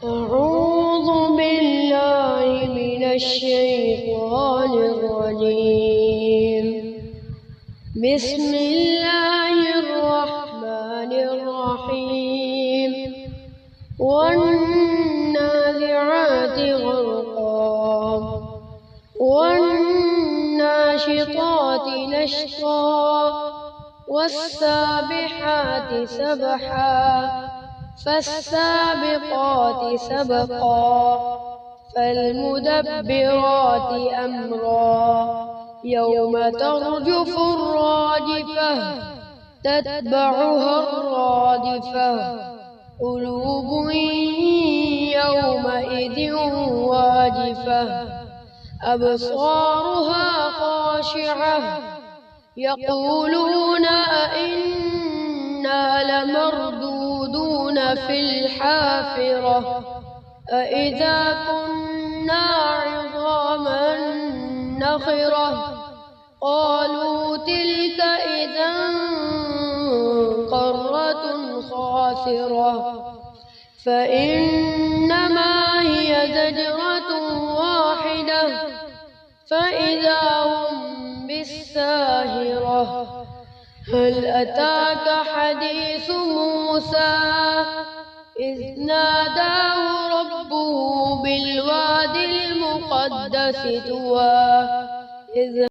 أعوذ بالله من الشيطان الرجيم. بسم الله الرحمن الرحيم. والنازعات غرقا والناشطات نشطا والسابحات سبحا فالسابقات سبقا فالمدبرات أمرا يوم ترجف الراجفة تتبعها الرادفة قلوب يومئذ واجفة أبصارها خاشعة يقولون أئنا لمردودون في الحافرة أئذا كنا عظاما نخرة قالوا تلك إذا قرة خاسرة فإنما هي زجرة واحدة فإذا هم بالساهرة هل أتاك حديث موسى إذ ناداه ربه بالوادي المقدس طوى